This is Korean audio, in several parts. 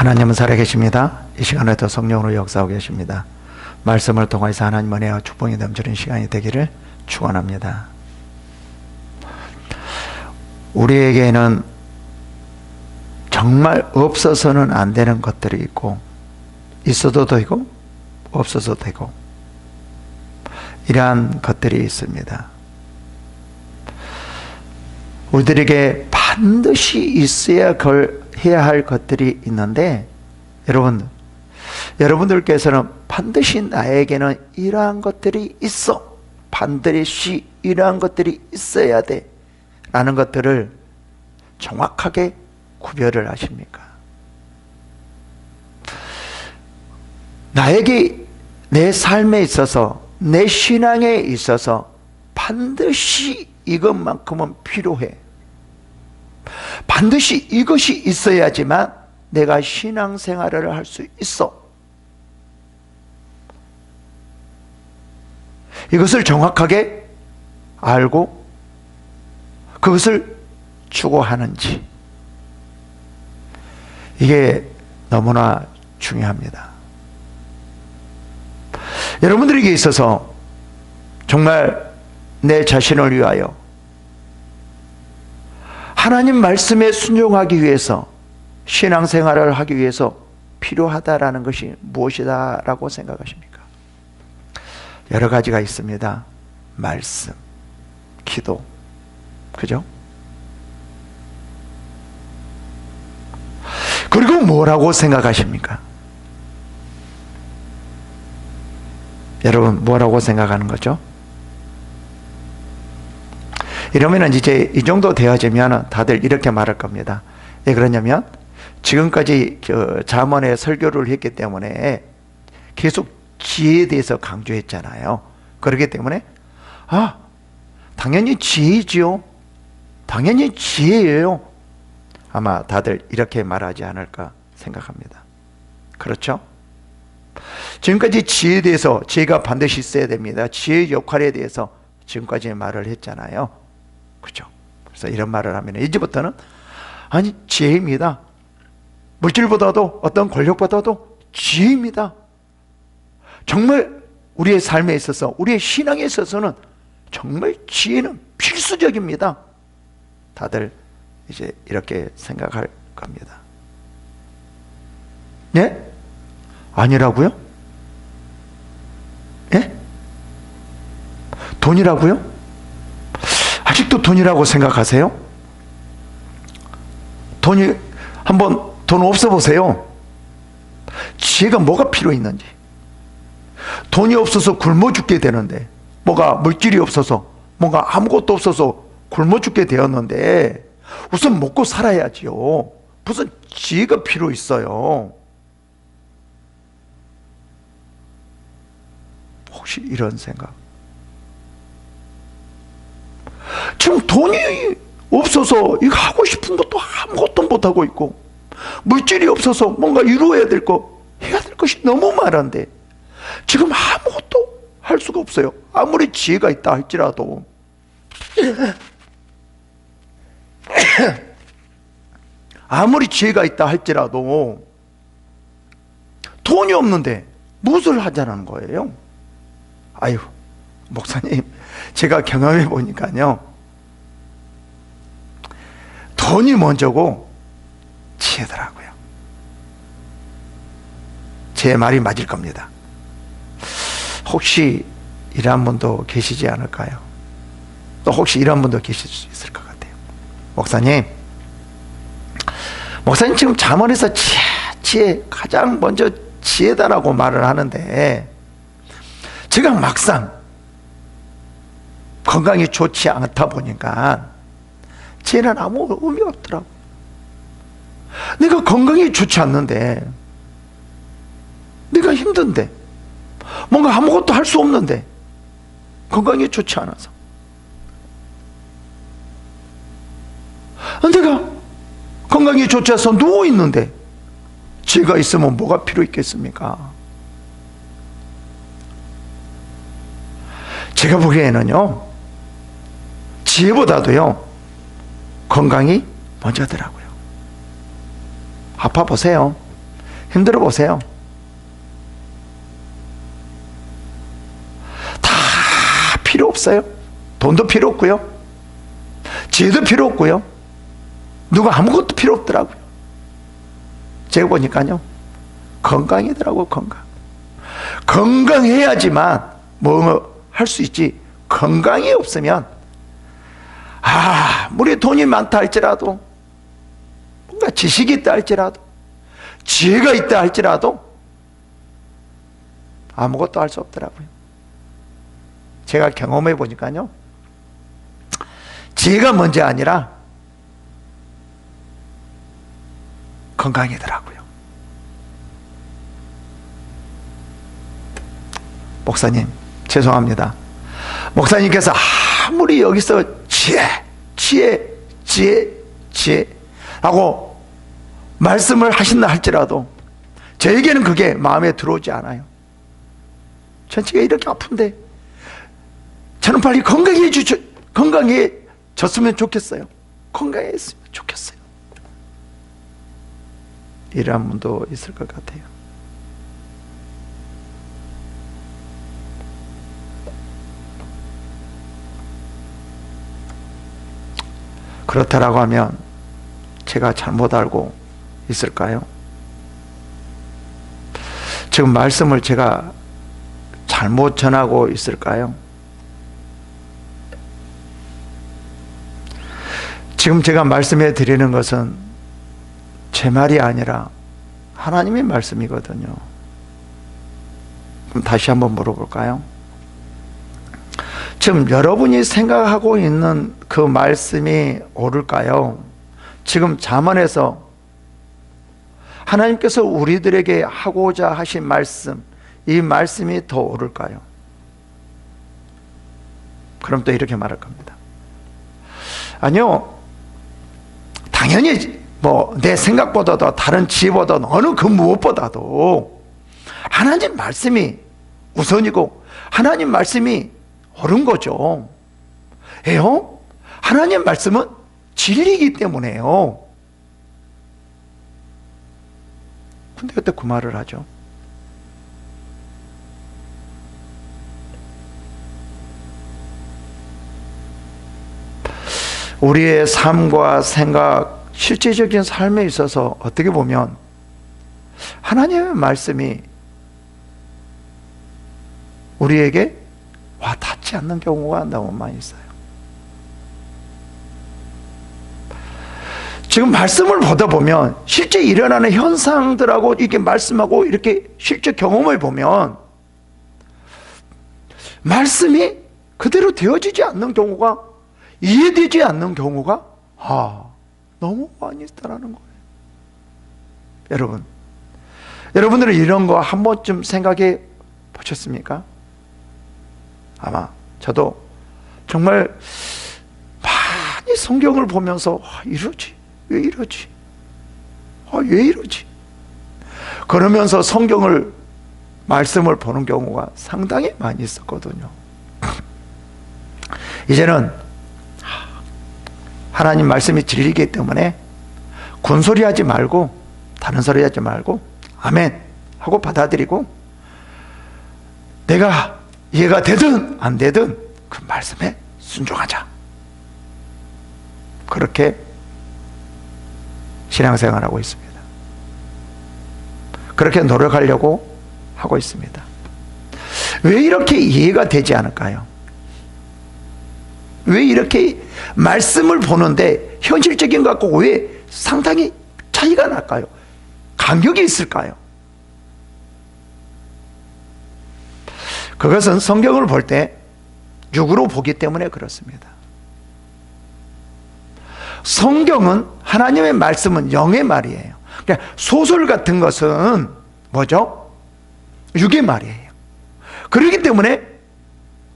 하나님은 살아계십니다. 이 시간에도 성령으로 역사하고 계십니다. 말씀을 통해서 하나님 은혜와 축복이 넘치는 시간이 되기를 축원합니다. 우리에게는 정말 없어서는 안 되는 것들이 있고, 있어도 되고 없어도 되고, 이러한 것들이 있습니다. 우리들에게 반드시 있어야 해야 할 것들이 있는데, 여러분들께서는 반드시 나에게는 이러한 것들이 있어, 반드시 이러한 것들이 있어야 돼 라는 것들을 정확하게 구별을 하십니까? 나에게, 내 삶에 있어서, 내 신앙에 있어서 반드시 이것만큼은 필요해, 반드시 이것이 있어야지만 내가 신앙생활을 할 수 있어, 이것을 정확하게 알고 그것을 추구하는지, 이게 너무나 중요합니다. 여러분들에게 있어서 정말 내 자신을 위하여 하나님 말씀에 순종하기 위해서, 신앙생활을 하기 위해서 필요하다라는 것이 무엇이다라고 생각하십니까? 여러 가지가 있습니다. 말씀, 기도, 그죠? 그리고 뭐라고 생각하십니까? 여러분, 뭐라고 생각하는 거죠? 이러면 이제 이 정도 되어지면 다들 이렇게 말할 겁니다. 왜 그러냐면, 지금까지 잠언의 설교를 했기 때문에 계속 지혜에 대해서 강조했잖아요. 그렇기 때문에 당연히 지혜지요, 당연히 지혜예요, 아마 다들 이렇게 말하지 않을까 생각합니다. 그렇죠? 지금까지 지혜에 대해서, 지혜가 반드시 있어야 됩니다, 지혜의 역할에 대해서 지금까지 말을 했잖아요. 그렇죠? 그래서 이런 말을 하면 이제부터는 아니, 지혜입니다, 물질보다도 어떤 권력보다도 지혜입니다, 정말 우리의 삶에 있어서, 우리의 신앙에 있어서는 정말 지혜는 필수적입니다. 다들 이제 이렇게 생각할 겁니다. 네? 아니라고요? 예? 돈이라고요? 아직도 돈이라고 생각하세요? 한번 돈 없어 보세요. 지혜가 뭐가 필요 있는지. 돈이 없어서 굶어 죽게 되는데, 뭐가 물질이 없어서, 뭔가 아무것도 없어서 굶어 죽게 되었는데, 우선 먹고 살아야지요. 무슨 지혜가 필요 있어요? 혹시 이런 생각? 지금 돈이 없어서 이거 하고 싶은 것도 아무것도 못하고 있고, 물질이 없어서 뭔가 이루어야 될 거, 해야 될 것이 너무 많은데 지금 아무것도 할 수가 없어요. 아무리 지혜가 있다 할지라도. 아무리 지혜가 있다 할지라도 돈이 없는데 무엇을 하자는 거예요? 아유, 목사님, 제가 경험해 보니까요, 돈이 먼저고 지혜더라고요. 제 말이 맞을 겁니다. 혹시 이런 분도 계시지 않을까요? 또 혹시 이런 분도 계실 수 있을 것 같아요. 목사님 지금 잠언에서 지혜, 가장 먼저 지혜다라고 말을 하는데, 제가 막상 건강이 좋지 않다 보니까 지혜는 아무 의미 없더라고. 내가 건강이 좋지 않는데, 내가 힘든데, 뭔가 아무것도 할 수 없는데, 건강이 좋지 않아서, 내가 건강이 좋지 않아서 누워있는데 지혜가 있으면 뭐가 필요 있겠습니까? 제가 보기에는요, 지혜보다도요 건강이 먼저더라고요. 아파 보세요. 힘들어 보세요. 다 필요 없어요. 돈도 필요 없고요. 지혜도 필요 없고요. 누가 아무것도 필요 없더라고요. 제가 보니까요, 건강이더라고요. 건강해야지만 뭐 할 수 있지. 건강이 없으면 아무리 돈이 많다 할지라도, 뭔가 지식이 있다 할지라도, 지혜가 있다 할지라도 아무것도 할 수 없더라고요. 제가 경험해 보니까요, 지혜가 문제 아니라 건강이더라고요. 목사님, 죄송합니다. 목사님께서 아무리 여기서 지혜 하고 말씀을 하신다 할지라도 저에게는 그게 마음에 들어오지 않아요. 전체가 이렇게 아픈데 저는 빨리 건강해졌으면 좋겠어요. 건강했으면 좋겠어요. 이러한 분도 있을 것 같아요. 그렇다라고 하면 제가 잘못 알고 있을까요? 지금 말씀을 제가 잘못 전하고 있을까요? 지금 제가 말씀해 드리는 것은 제 말이 아니라 하나님의 말씀이거든요. 그럼 다시 한번 물어볼까요? 지금 여러분이 생각하고 있는 그 말씀이 옳을까요? 지금 잠언에서 하나님께서 우리들에게 하고자 하신 말씀, 이 말씀이 더 옳을까요? 그럼 또 이렇게 말할 겁니다. 아니요, 당연히 내 생각보다도 다른 지혜보다 어느 그 무엇보다도 하나님 말씀이 우선이고 하나님 말씀이 옳은 거죠. 왜요? 하나님 말씀은 진리이기 때문에요. 근데 그때 그 말을 하죠. 우리의 삶과 생각, 실제적인 삶에 있어서 어떻게 보면 하나님의 말씀이 우리에게 와 닿지 않는 경우가 너무 많이 있어요. 지금 말씀을 보다 보면 실제 일어나는 현상들하고 이렇게 말씀하고 이렇게 실제 경험을 보면 말씀이 그대로 되어지지 않는 경우가, 이해되지 않는 경우가 너무 많이 있다라는 거예요. 여러분들은 이런 거 한 번쯤 생각해 보셨습니까? 아마 저도 정말 많이 성경을 보면서 이러지? 왜 이러지? 왜 이러지? 그러면서 성경을, 말씀을 보는 경우가 상당히 많이 있었거든요. 이제는 하나님 말씀이 진리이기 때문에 군소리 하지 말고, 다른 소리 하지 말고 아멘 하고 받아들이고, 내가 이해가 되든 안 되든 그 말씀에 순종하자. 그렇게 신앙생활하고 있습니다. 그렇게 노력하려고 하고 있습니다. 왜 이렇게 이해가 되지 않을까요? 왜 이렇게 말씀을 보는데 현실적인 것 같고 왜 상당히 차이가 날까요? 간격이 있을까요? 그것은 성경을 볼 때 육으로 보기 때문에 그렇습니다. 성경은, 하나님의 말씀은 영의 말이에요. 그러니까 소설 같은 것은 뭐죠? 육의 말이에요. 그렇기 때문에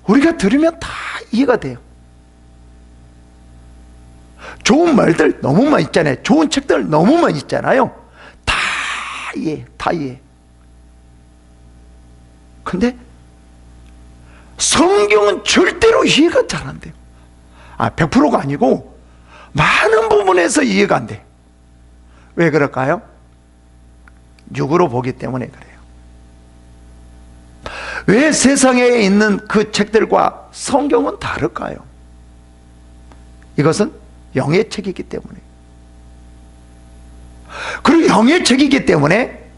우리가 들으면 다 이해가 돼요. 좋은 말들 너무 많이 있잖아요. 좋은 책들 너무 많이 있잖아요. 다 이해. 근데 성경은 절대로 이해가 잘 안 돼요. 100%가 아니고 많은 부분에서 이해가 안 돼. 왜 그럴까요? 육으로 보기 때문에 그래요. 왜 세상에 있는 그 책들과 성경은 다를까요? 이것은 영의 책이기 때문에. 그리고 영의 책이기 때문에,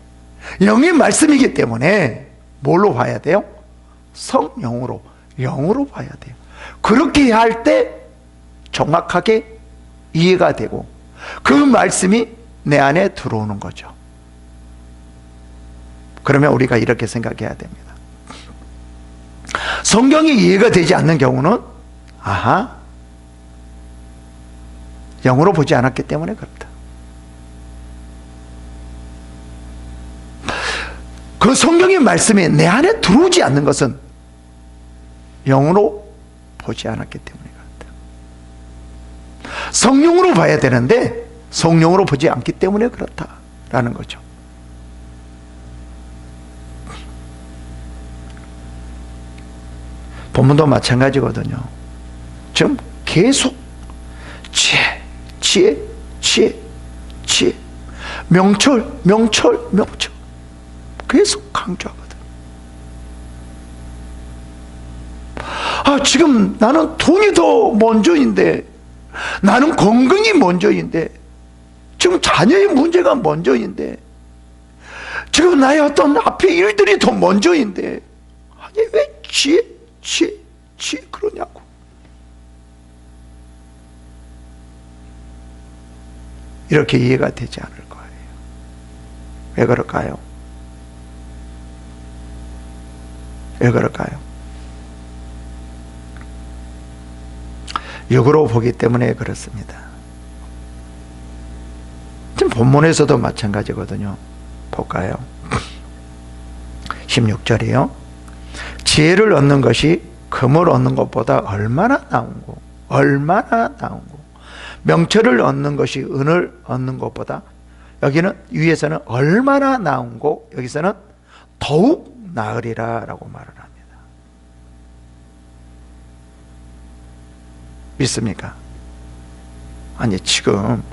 영의 말씀이기 때문에 뭘로 봐야 돼요? 성령으로, 영으로 봐야 돼요. 그렇게 할 때 정확하게 이해가 되고 그 말씀이 내 안에 들어오는 거죠. 그러면 우리가 이렇게 생각해야 됩니다. 성경이 이해가 되지 않는 경우는 아하, 영으로 보지 않았기 때문에 그렇다. 그 성경의 말씀이 내 안에 들어오지 않는 것은 영으로 보지 않았기 때문에 그렇다. 성령으로 봐야 되는데 성령으로 보지 않기 때문에 그렇다라는 거죠. 본문도 마찬가지거든요. 지금 계속 지혜, 명철 계속 강조하거든. 지금 나는 돈이 더 먼저인데, 나는 건강이 먼저인데, 지금 자녀의 문제가 먼저인데, 지금 나의 어떤 앞에 일들이 더 먼저인데, 아니 왜 지혜 그러냐고. 이렇게 이해가 되지 않을 거예요. 왜 그럴까요? 왜 그럴까요? 육으로 보기 때문에 그렇습니다. 지금 본문에서도 마찬가지거든요. 볼까요? 16절이요. 지혜를 얻는 것이 금을 얻는 것보다 얼마나 나은고, 명철을 얻는 것이 은을 얻는 것보다, 여기는 위에서는 얼마나 나은고, 여기서는 더욱 나으리라 라고 말을 합니다. 믿습니까? 아니 지금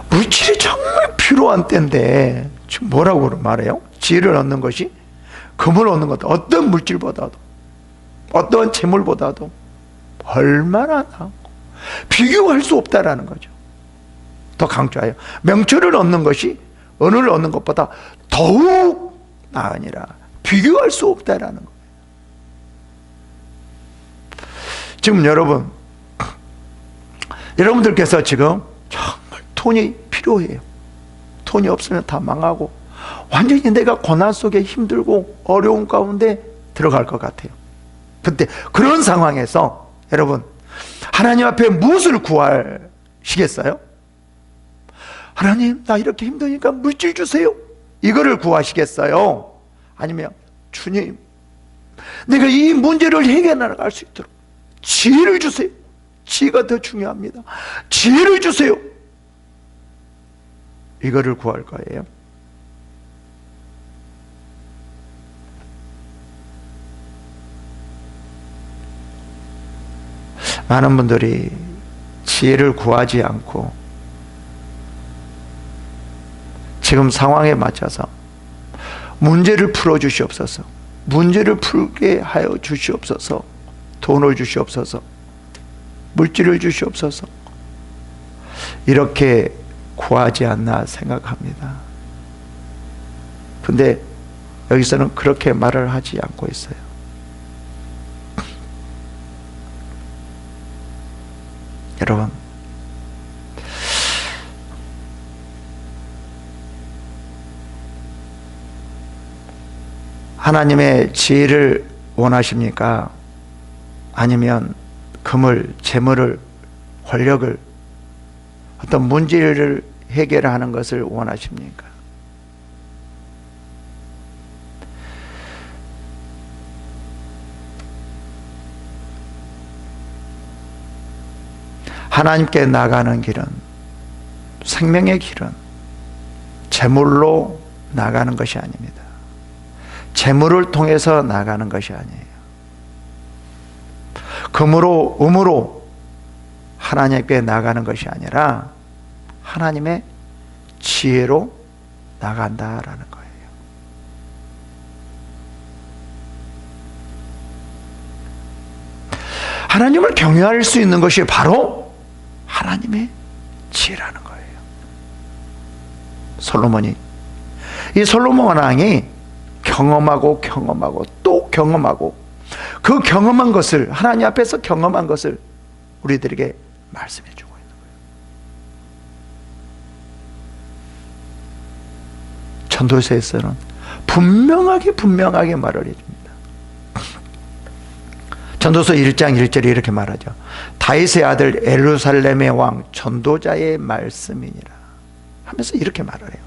물질이 정말 필요한 때인데 지금 뭐라고 말해요? 지혜를 얻는 것이 금을 얻는 것, 어떤 물질보다도, 어떤 재물보다도 얼마나 나고 비교할 수 없다라는 거죠. 더 강조해요. 명철을 얻는 것이 은을 얻는 것보다 더욱 나으니라. 비교할 수 없다라는 거예요. 지금 여러분들께서 지금 정말 돈이 필요해요. 돈이 없으면 다 망하고 완전히 내가 고난 속에 힘들고 어려운 가운데 들어갈 것 같아요. 근데 그런 상황에서 여러분, 하나님 앞에 무엇을 구하시겠어요? 하나님, 나 이렇게 힘드니까 물질 주세요, 이거를 구하시겠어요? 아니면 주님, 내가 이 문제를 해결해 나갈 수 있도록 지혜를 주세요. 지혜가 더 중요합니다. 지혜를 주세요. 이거를 구할 거예요. 많은 분들이 지혜를 구하지 않고 지금 상황에 맞춰서 문제를 풀어 주시옵소서, 문제를 풀게 하여 주시옵소서, 돈을 주시옵소서, 물질을 주시옵소서, 이렇게 구하지 않나 생각합니다. 근데 여기서는 그렇게 말을 하지 않고 있어요. 여러분, 하나님의 지혜를 원하십니까? 아니면 금을, 재물을, 권력을, 어떤 문제를 해결하는 것을 원하십니까? 하나님께 나가는 길은, 생명의 길은 재물로 나가는 것이 아닙니다. 재물을 통해서 나가는 것이 아니에요. 금으로, 음으로 하나님께 나가는 것이 아니라 하나님의 지혜로 나간다라는 거예요. 하나님을 경외할 수 있는 것이 바로 하나님의 지혜라는 거예요. 이 솔로몬 왕이 경험하고 또 경험하고 그 경험한 것을, 하나님 앞에서 경험한 것을 우리들에게 말씀해 주고 있는 거예요. 전도서에서는 분명하게 말을 해줍니다. 전도서 1장 1절에 이렇게 말하죠. 다윗의 아들 예루살렘의 왕 전도자의 말씀이니라 하면서 이렇게 말을 해요.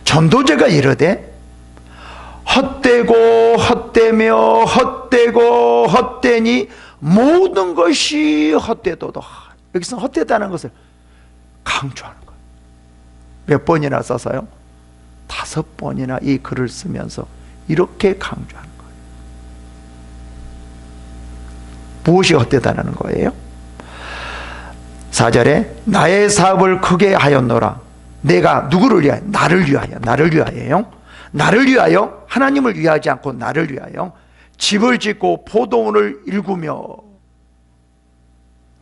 전도자가 이르되 헛되고 헛되며 헛되고 헛되니 모든 것이 헛되도다. 여기서 헛되다는 것을 강조하는 거예요. 몇 번이나 써서요? 5번이나 이 글을 쓰면서 이렇게 강조하는 거예요. 무엇이 헛되다는 거예요? 4절에 나의 사업을 크게 하였노라. 내가 누구를 위하여? 나를 위하여요. 나를 위하여, 하나님을 위하지 않고 나를 위하여 집을 짓고 포도원을 일구며,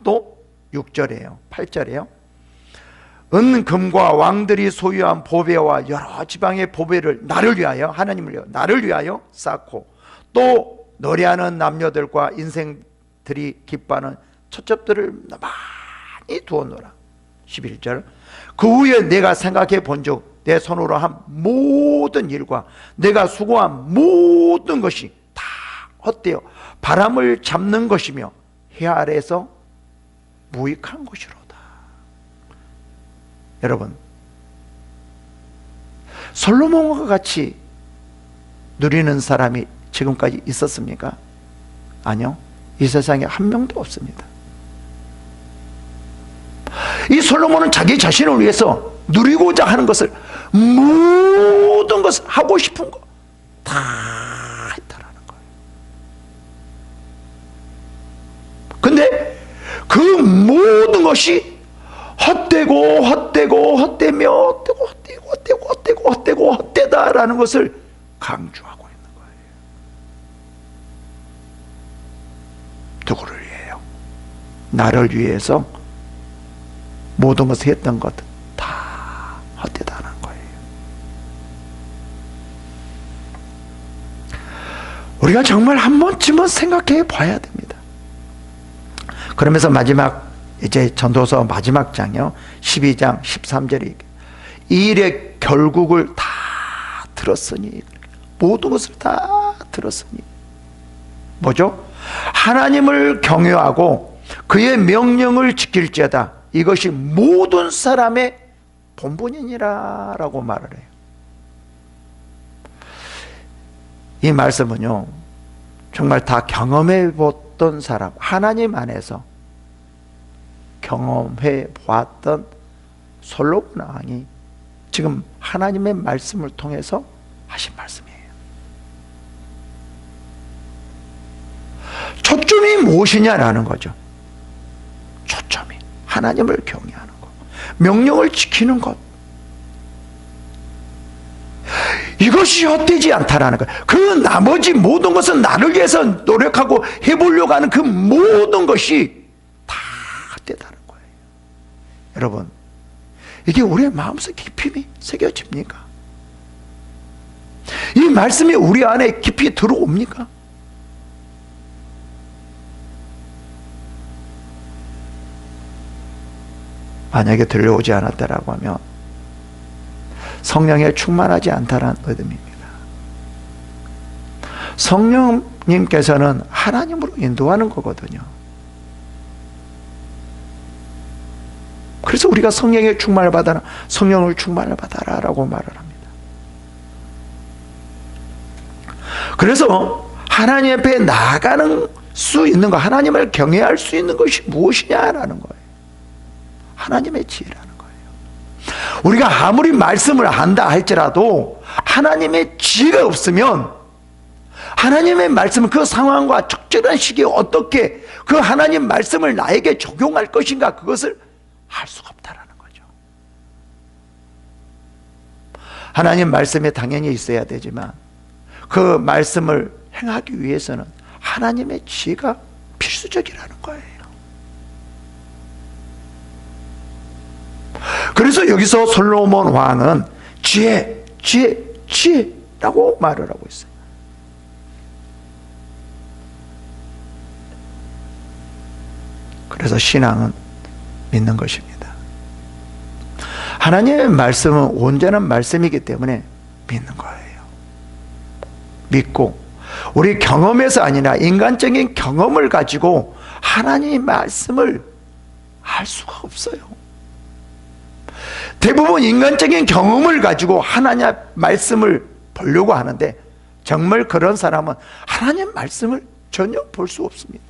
또 6절이에요. 8절이에요. 은금과 왕들이 소유한 보배와 여러 지방의 보배를 나를 위하여, 하나님을 위하여, 나를 위하여 쌓고, 또 노래하는 남녀들과 인생들이 기뻐하는 첩첩들을 많이 두었노라. 11절. 그 후에 내가 생각해 본즉 내 손으로 한 모든 일과 내가 수고한 모든 것이 다 헛되어 바람을 잡는 것이며 해 아래에서 무익한 것이로다. 여러분, 솔로몬과 같이 누리는 사람이 지금까지 있었습니까? 아니요. 이 세상에 한 명도 없습니다. 이 솔로몬은 자기 자신을 위해서 누리고자 하는 것을, 모든 것을, 하고 싶은 거 다 했다라는 거예요. 근데 그 모든 것이 헛되고 헛되다라는 것을 강조하고 있는 거예요. 누구를 위해요? 나를 위해서 모든 것을 했던 것 다 헛되다는 거예요. 우리가 정말 한 번쯤은 생각해 봐야 됩니다. 그러면서 마지막, 이제 전도서 마지막 장이요, 12장 13절이 이 일의 결국을 다 들었으니, 모든 것을 다 들었으니 뭐죠? 하나님을 경외하고 그의 명령을 지킬지어다. 이것이 모든 사람의 본분이니라 라고 말을 해요. 이 말씀은요, 정말 다 경험해 봤던 사람, 하나님 안에서 경험해 보았던 솔로몬 왕이 지금 하나님의 말씀을 통해서 하신 말씀이에요. 초점이 무엇이냐라는 거죠. 초점이 하나님을 경외하는 것, 명령을 지키는 것, 이것이 헛되지 않다라는 거예요. 그 나머지 모든 것은 나를 위해서 노력하고 해보려고 하는 그 모든 것이 다 헛되다는 거예요. 여러분, 이게 우리의 마음속에 깊이 새겨집니까? 이 말씀이 우리 안에 깊이 들어옵니까? 만약에 들려오지 않았다라고 하면 성령에 충만하지 않다는 의미입니다. 성령님께서는 하나님으로 인도하는 거거든요. 그래서 우리가 성령의 충만을 받아라, 성령을 충만을 받아라 라고 말을 합니다. 그래서 하나님 앞에 나아가는 수 있는 것, 하나님을 경외할 수 있는 것이 무엇이냐라는 거예요. 하나님의 지혜라는 거예요. 우리가 아무리 말씀을 한다 할지라도 하나님의 지혜가 없으면, 하나님의 말씀은 그 상황과 적절한 시기에 어떻게 그 하나님 말씀을 나에게 적용할 것인가, 그것을 할 수가 없다라는 거죠. 하나님 말씀에 당연히 있어야 되지만 그 말씀을 행하기 위해서는 하나님의 지혜가 필수적이라는 거예요. 그래서 여기서 솔로몬 왕은 지혜라고 말을 하고 있어요. 그래서 신앙은 믿는 것입니다. 하나님의 말씀은 온전한 말씀이기 때문에 믿는 거예요. 믿고 우리 경험에서 아니라 인간적인 경험을 가지고 하나님의 말씀을 알 수가 없어요. 대부분 인간적인 경험을 가지고 하나님의 말씀을 보려고 하는데 정말 그런 사람은 하나님의 말씀을 전혀 볼 수 없습니다.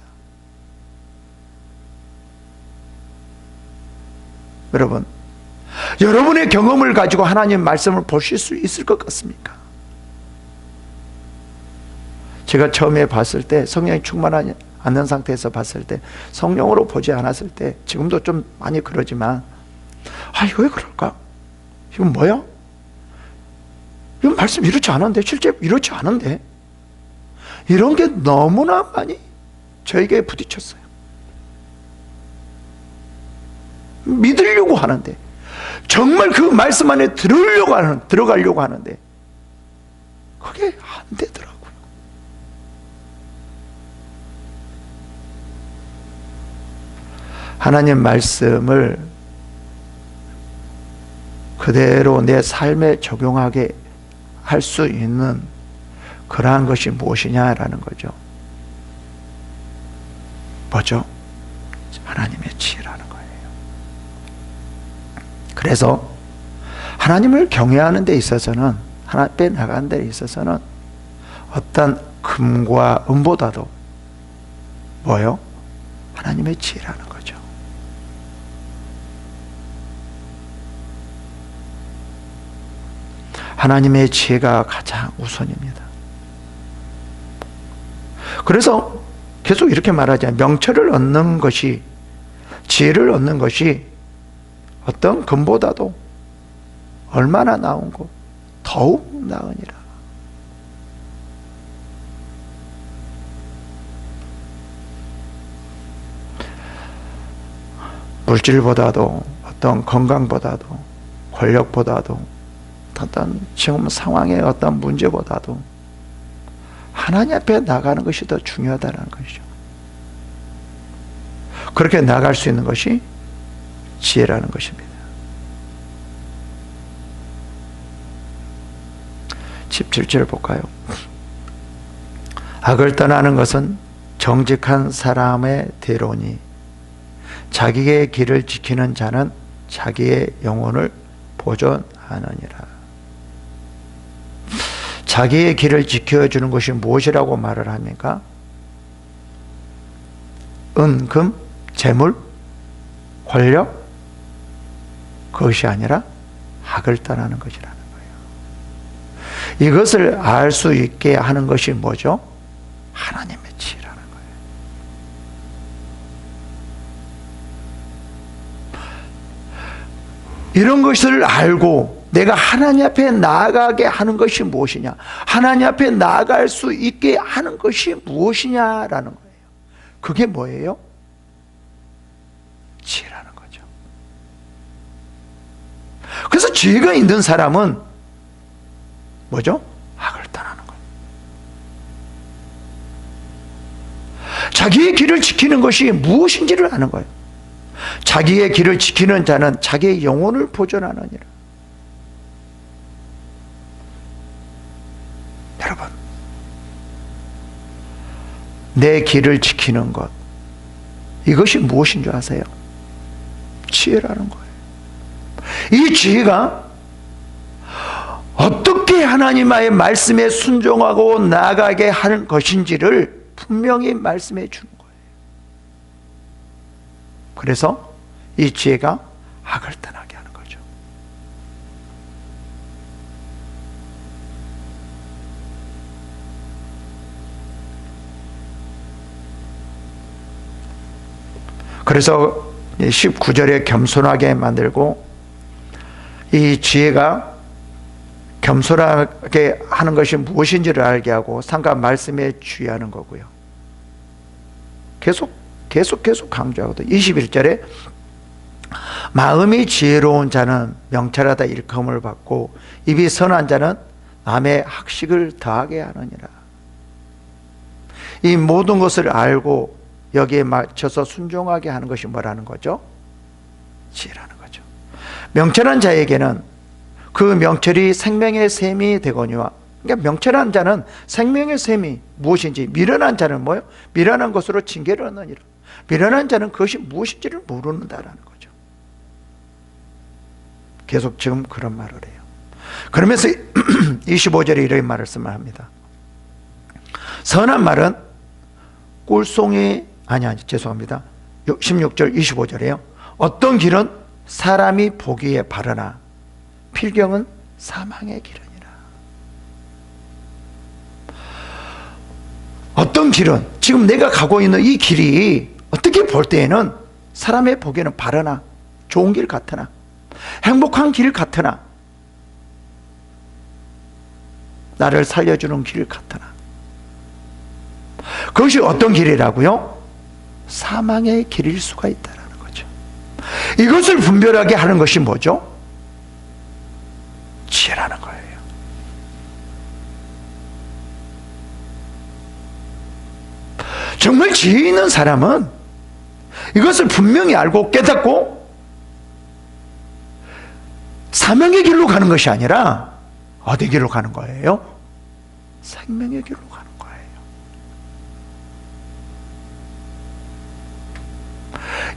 여러분, 여러분의 경험을 가지고 하나님의 말씀을 보실 수 있을 것 같습니까? 제가 처음에 봤을 때 성령이 충만하지 않는 상태에서 봤을 때 성령으로 보지 않았을 때 지금도 좀 많이 그러지만 이거 왜 그럴까? 이건 뭐야? 이건 말씀 이렇지 않은데 실제 이렇지 않은데 이런 게 너무나 많이 저에게 부딪혔어요. 믿으려고 하는데 정말 그 말씀 안에 들어가려고 하는데 그게 안 되더라고요. 하나님 말씀을 그대로 내 삶에 적용하게 할 수 있는 그러한 것이 무엇이냐라는 거죠. 뭐죠? 하나님의 지혜라는 거예요. 그래서 하나님을 경외하는 데 있어서는, 하나님 앞에 나가는 데 있어서는 어떤 금과 은보다도 뭐요? 하나님의 지혜라는 거죠. 하나님의 지혜가 가장 우선입니다. 그래서 계속 이렇게 말하잖아요. 명철을 얻는 것이, 지혜를 얻는 것이 어떤 금보다도 얼마나 나은고 더욱 나으니라. 물질보다도 어떤 건강보다도 권력보다도 어떤 지금 상황의 어떤 문제보다도 하나님 앞에 나가는 것이 더 중요하다는 것이죠. 그렇게 나갈 수 있는 것이 지혜라는 것입니다. 17절 볼까요? 악을 떠나는 것은 정직한 사람의 대로니 자기의 길을 지키는 자는 자기의 영혼을 보존하느니라. 자기의 길을 지켜주는 것이 무엇이라고 말을 합니까? 은, 금, 재물, 권력, 그것이 아니라 악을 떠나는 것이라는 거예요. 이것을 알 수 있게 하는 것이 뭐죠? 하나님의 지혜라는 거예요. 이런 것을 알고 내가 하나님 앞에 나아가게 하는 것이 무엇이냐, 하나님 앞에 나아갈 수 있게 하는 것이 무엇이냐라는 거예요. 그게 뭐예요? 지혜라는 거죠. 그래서 지혜가 있는 사람은 뭐죠? 악을 떠나는 거예요. 자기의 길을 지키는 것이 무엇인지를 아는 거예요. 자기의 길을 지키는 자는 자기의 영혼을 보존하느니라. 여러분, 내 길을 지키는 것, 이것이 무엇인 줄 아세요? 지혜라는 거예요. 이 지혜가 어떻게 하나님의 말씀에 순종하고 나아가게 하는 것인지를 분명히 말씀해 주는 거예요. 그래서 이 지혜가 악을 떠나게 하는 거죠. 그래서 19절에 겸손하게 만들고 이 지혜가 겸손하게 하는 것이 무엇인지를 알게 하고 상과 말씀에 주의하는 거고요. 계속 강조하거든요. 21절에 마음이 지혜로운 자는 명철하다 일컬음을 받고 입이 선한 자는 남의 학식을 더하게 하느니라. 이 모든 것을 알고 여기에 맞춰서 순종하게 하는 것이 뭐라는 거죠? 지혜라는 거죠. 명철한 자에게는 그 명철이 생명의 샘이 되거니와, 그러니까 명철한 자는 생명의 샘이 무엇인지, 미련한 자는 뭐예요? 미련한 것으로 징계를 얻느니라. 미련한 자는 그것이 무엇인지를 모르는다라는 거죠. 계속 지금 그런 말을 해요. 그러면서 25절에 이런 말씀을 합니다. 선한 말은 꿀송이 죄송합니다. 16절 25절에요. 어떤 길은 사람이 보기에 바르나 필경은 사망의 길이니라. 어떤 길은, 지금 내가 가고 있는 이 길이 어떻게 볼 때에는 사람의 보기에는 바르나 좋은 길 같으나 행복한 길 같으나 나를 살려주는 길 같으나 그것이 어떤 길이라고요? 사망의 길일 수가 있다는 거죠. 이것을 분별하게 하는 것이 뭐죠? 지혜라는 거예요. 정말 지혜 있는 사람은 이것을 분명히 알고 깨닫고 사명의 길로 가는 것이 아니라 어디 길로 가는 거예요? 생명의 길로 가는 거예요.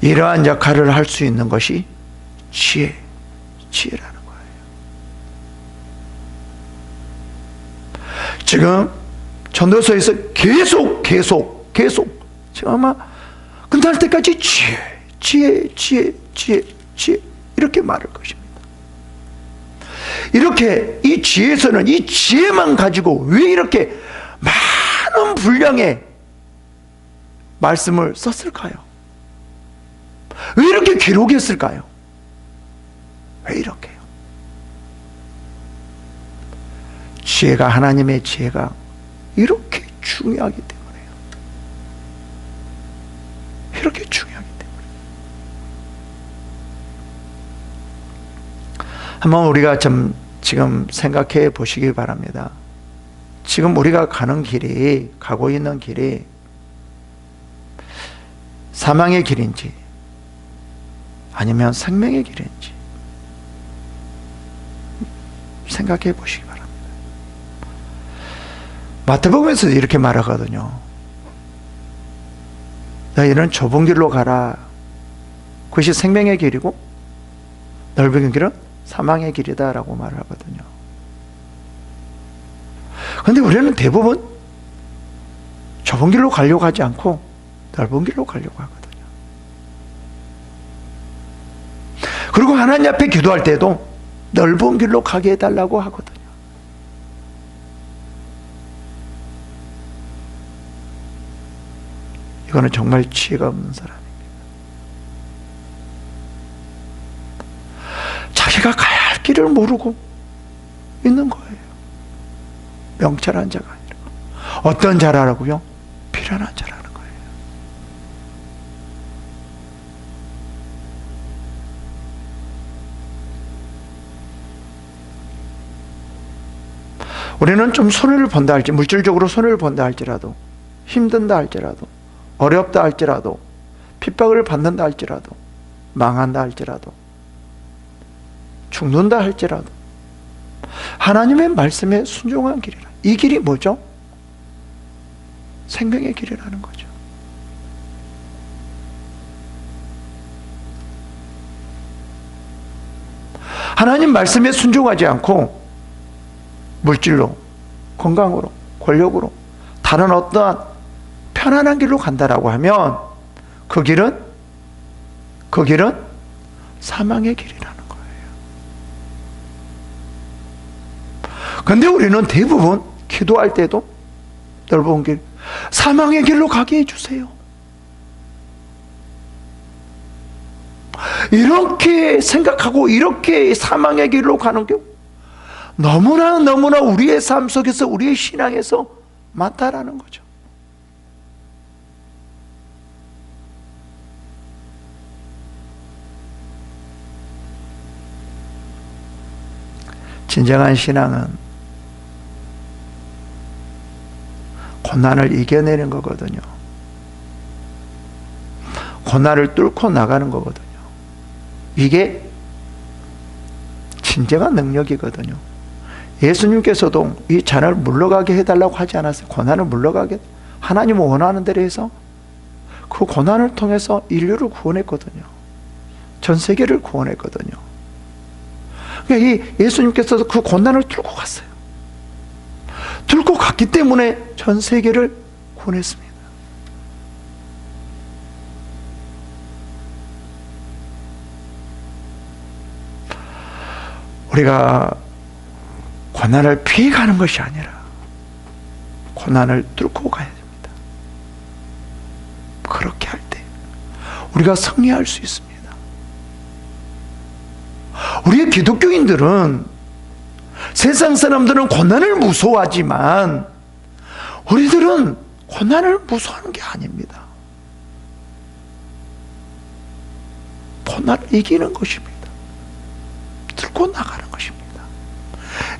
이러한 역할을 할 수 있는 것이 지혜라는 거예요. 지금 전도서에서 계속 지금 아마 끝날 때까지 지혜 이렇게 말할 것입니다. 이렇게 이 지혜에서는 이 지혜만 가지고 왜 이렇게 많은 분량의 말씀을 썼을까요? 왜 이렇게 기록했을까요? 왜 이렇게요? 지혜가, 하나님의 지혜가 이렇게 중요하기 때문에요. 이렇게 중요하기 때문에. 한번 우리가 좀 지금 생각해 보시기 바랍니다. 지금 우리가 가고 있는 길이 사망의 길인지 아니면 생명의 길인지 생각해 보시기 바랍니다. 마태복음에서 이렇게 말하거든요. 너희는 좁은 길로 가라. 그것이 생명의 길이고 넓은 길은 사망의 길이다 라고 말을 하거든요. 그런데 우리는 대부분 좁은 길로 가려고 하지 않고 넓은 길로 가려고 하거든요. 그리고 하나님 앞에 기도할 때도 넓은 길로 가게 해달라고 하거든요. 이거는 정말 지혜가 없는 사람입니다. 자기가 가야 할 길을 모르고 있는 거예요. 명철한 자가 아니라. 어떤 자라고요? 비련한 자라는 거예요. 우리는 좀 손해를 본다 할지, 물질적으로 손해를 본다 할지라도, 힘든다 할지라도, 어렵다 할지라도, 핍박을 받는다 할지라도, 망한다 할지라도, 죽는다 할지라도 하나님의 말씀에 순종한 길이라. 이 길이 뭐죠? 생명의 길이라는 거죠. 하나님 말씀에 순종하지 않고 물질로, 건강으로, 권력으로, 다른 어떠한 편안한 길로 간다라고 하면 그 길은 사망의 길이라는 거예요. 그런데 우리는 대부분 기도할 때도 넓은 길, 사망의 길로 가게 해주세요. 이렇게 생각하고 이렇게 사망의 길로 가는 경우 너무나 우리의 삶 속에서, 우리의 신앙에서 많다라는 거죠. 진정한 신앙은 고난을 이겨내는 거거든요. 고난을 뚫고 나가는 거거든요. 이게 진정한 능력이거든요. 예수님께서도 이 잔을 물러가게 해달라고 하지 않았어요. 고난을 물러가게, 하나님은 원하는 대로 해서 그 고난을 통해서 인류를 구원했거든요. 전 세계를 구원했거든요. 그러니까 이 예수님께서도 그 고난을 뚫고 갔어요. 뚫고 갔기 때문에 전 세계를 구원했습니다. 우리가 고난을 피해가는 것이 아니라 고난을 뚫고 가야 됩니다. 그렇게 할 때 우리가 승리할 수 있습니다. 우리 기독교인들은, 세상 사람들은 고난을 무서워하지만 우리들은 고난을 무서워하는 게 아닙니다. 고난을 이기는 것입니다. 들고 나가는 것입니다.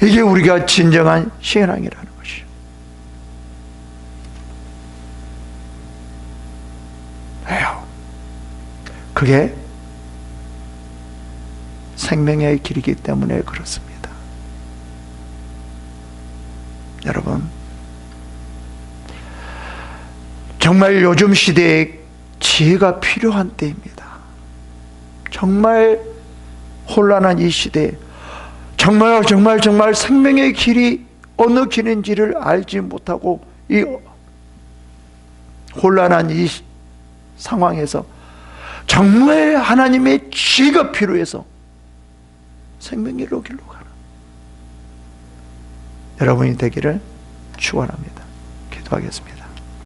이게 우리가 진정한 신앙이라는 것이죠. 왜요? 그게 생명의 길이기 때문에 그렇습니다. 여러분, 정말 요즘 시대에 지혜가 필요한 때입니다. 정말 혼란한 이 시대에 정말 생명의 길이 어느 길인지를 알지 못하고 이 혼란한 이 상황에서 정말 하나님의 지혜가 필요해서 생명의 길로 가는 여러분이 되기를 축원합니다. 기도하겠습니다.